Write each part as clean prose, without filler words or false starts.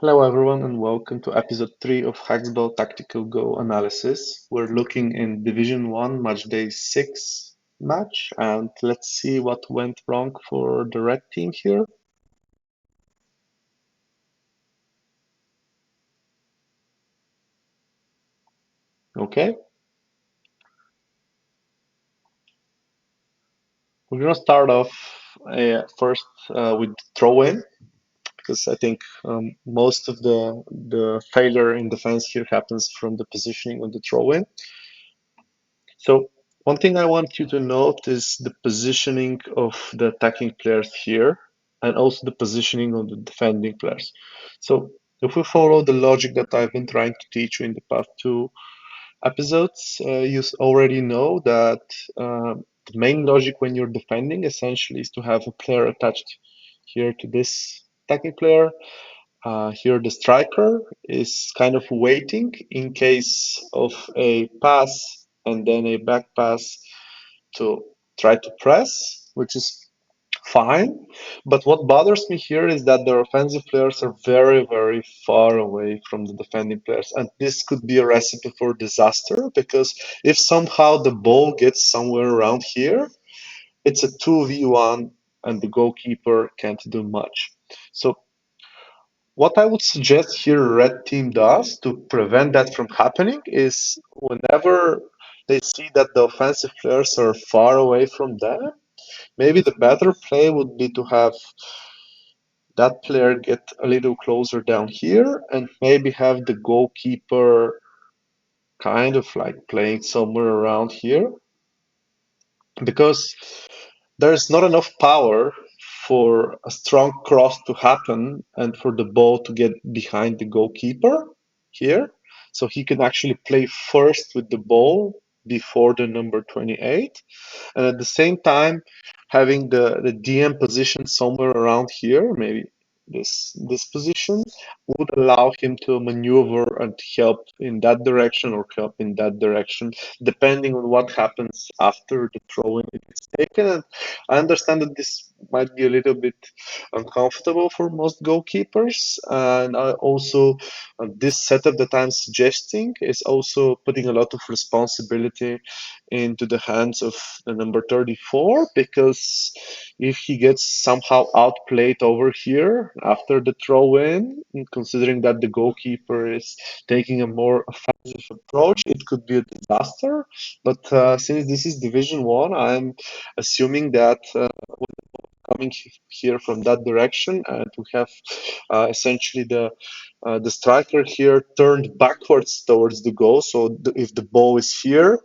Hello everyone and welcome to episode 3 of HaxBall Tactical Go Analysis. We're looking in Division 1 match day 6 match and let's see what went wrong for the red team here. Okay, we're gonna start off first with throw in because I think most of the failure in defense here happens from the positioning of the throw in. So one thing I want you to note is the positioning of the attacking players here and also the positioning of the defending players. So if we follow the logic that I've been trying to teach you in the past two episodes, you already know that the main logic when you're defending essentially is to have a player attached here to this attacking player. Here the striker is kind of waiting in case of a pass and then a back pass to try to press, which is fine. But what bothers me here is that the offensive players are very, very far away from the defending players. And this could be a recipe for disaster because if somehow the ball gets somewhere around here, it's a 2v1 and the goalkeeper can't do much. So what I would suggest here red team does to prevent that from happening is whenever they see that the offensive players are far away from them, maybe the better play would be to have that player get a little closer down here and maybe have the goalkeeper kind of like playing somewhere around here because there's not enough power for a strong cross to happen and for the ball to get behind the goalkeeper here. So he can actually play first with the ball before the number 28. And at the same time, having the DM position somewhere around here, maybe this position, would allow him to maneuver and help in that direction or help in that direction, depending on what happens after the throw-in is taken. And I understand that this might be a little bit uncomfortable for most goalkeepers, and I also this setup that I'm suggesting is also putting a lot of responsibility into the hands of the number 34 because if he gets somehow outplayed over here after the throw in, considering that the goalkeeper is taking a more offensive approach, it could be a disaster. But since this is Division 1, I'm assuming that coming here from that direction and we have essentially the striker here turned backwards towards the goal. So if the ball is here,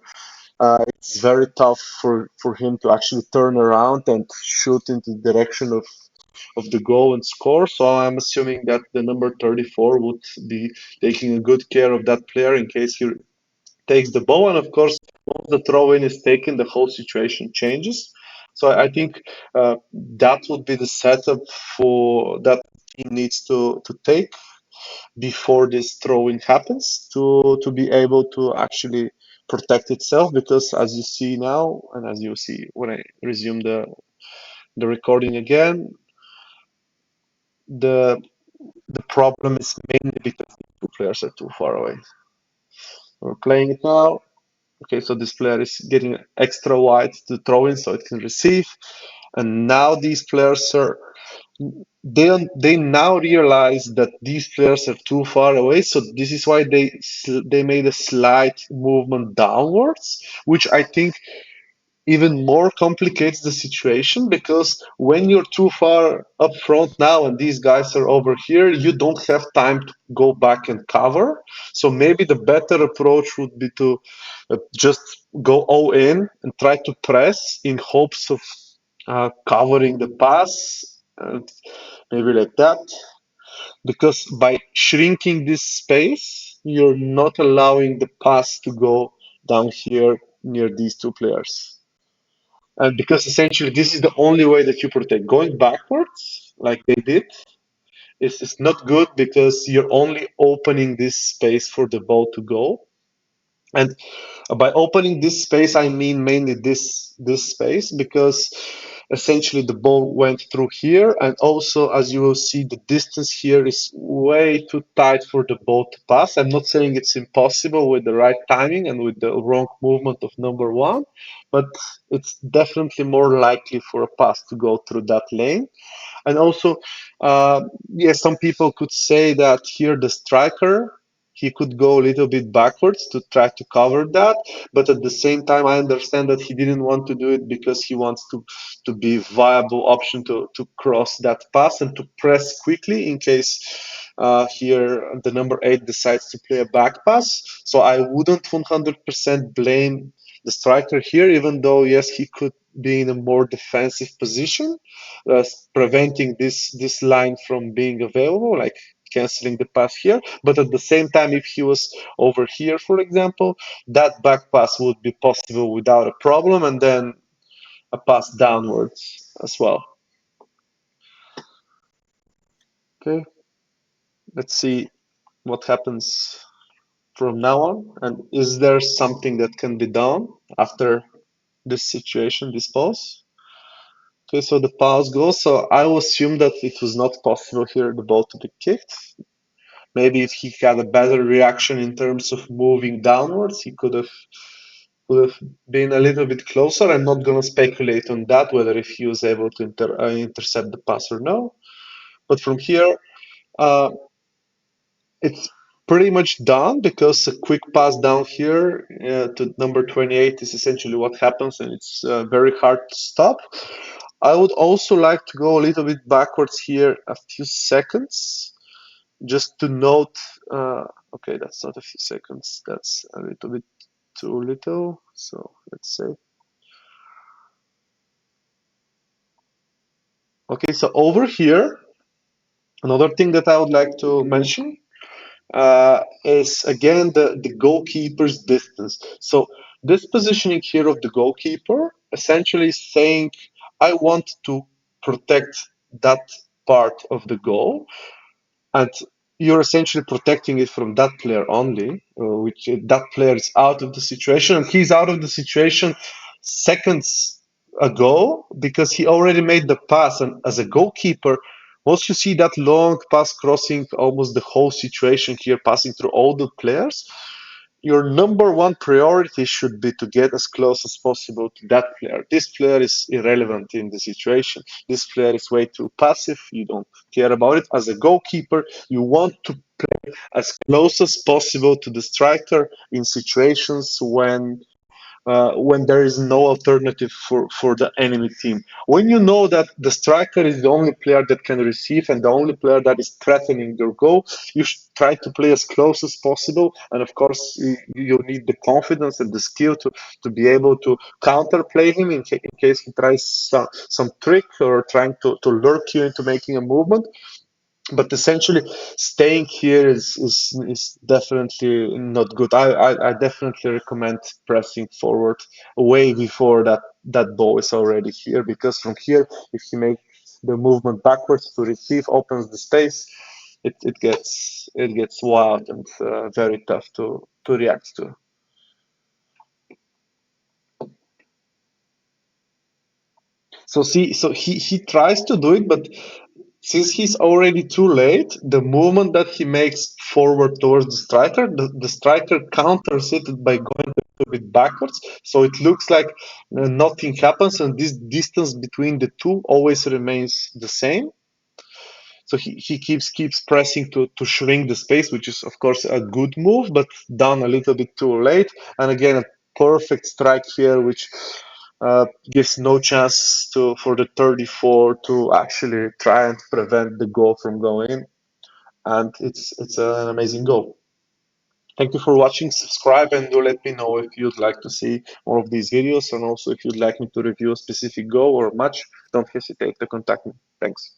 it's very tough for him to actually turn around and shoot into the direction of the goal and score. So I'm assuming that the number 34 would be taking a good care of that player in case he takes the ball. And of course, once the throw in is taken, the whole situation changes. So I think that would be the setup for that team needs to take before this throw-in happens to be able to actually protect itself because as you see now and as you see when I resume the recording again, the the problem is mainly because the two players are too far away. We're playing it now. Okay, so this player is getting extra wide to throw in so it can receive. And now these players are they now realize that these players are too far away, so this is why they made a slight movement downwards, which I think even more complicates the situation because when you're too far up front now and these guys are over here, you don't have time to go back and cover. So maybe the better approach would be to just go all in and try to press in hopes of covering the pass, and maybe like that. Because by shrinking this space, you're not allowing the pass to go down here near these two players. And because essentially this is the only way that you protect. Going backwards, like they did, is not good because you're only opening this space for the ball to go. And by opening this space, I mean mainly this space because essentially the ball went through here, and also as you will see, the distance here is way too tight for the ball to pass. I'm not saying it's impossible with the right timing and with the wrong movement of number one, but it's definitely more likely for a pass to go through that lane. And also, yes, some people could say that here the striker, he could go a little bit backwards to try to cover that, but at the same time, I understand that he didn't want to do it because he wants to be viable option to cross that pass and to press quickly in case here the number 8 decides to play a back pass. So I wouldn't 100% blame the striker here, even though yes, he could be in a more defensive position, preventing this line from being available, like canceling the pass here. But at the same time, if he was over here, for example, that back pass would be possible without a problem, and then a pass downwards as well. Okay, let's see what happens from now on, and is there something that can be done after this situation, this pause? Okay, so the pause goes. So I will assume that it was not possible here the ball to be kicked. Maybe if he had a better reaction in terms of moving downwards, he could have been a little bit closer. I'm not going to speculate on that, whether if he was able to intercept the pass or no. But from here, uh, it's pretty much done because a quick pass down here to number 28 is essentially what happens, and it's very hard to stop. I would also like to go a little bit backwards here a few seconds just to note, okay, that's not a few seconds, that's a little bit too little. So let's say, okay, so over here, another thing that I would like to mention is again the goalkeeper's distance. So this positioning here of the goalkeeper essentially is saying, I want to protect that part of the goal, and you're essentially protecting it from that player only, which that player is out of the situation, and he's out of the situation seconds ago because he already made the pass. And as a goalkeeper, once you see that long pass crossing almost the whole situation here, passing through all the players, your number one priority should be to get as close as possible to that player. This player is irrelevant in the situation. This player is way too passive. You don't care about it. As a goalkeeper, you want to play as close as possible to the striker in situations when there is no alternative for the enemy team. When you know that the striker is the only player that can receive and the only player that is threatening your goal, you should try to play as close as possible. And of course, you need the confidence and the skill to be able to counterplay him in case he tries some trick or trying to lurk you into making a movement. But essentially, staying here is definitely not good. I definitely recommend pressing forward way before that ball is already here, because from here, if he makes the movement backwards to receive, opens the space, it gets wild and very tough to react to. So see, so he tries to do it, but since he's already too late, the movement that he makes forward towards the striker, the striker counters it by going a little bit backwards. So it looks like nothing happens, and this distance between the two always remains the same. So he keeps pressing to shrink the space, which is of course a good move, but done a little bit too late. And again, a perfect strike here, which gives no chance for the 34 to actually try and prevent the goal from going in. And it's an amazing goal. Thank you for watching. Subscribe and do let me know if you'd like to see more of these videos, and also if you'd like me to review a specific goal or match, don't hesitate to contact me. Thanks.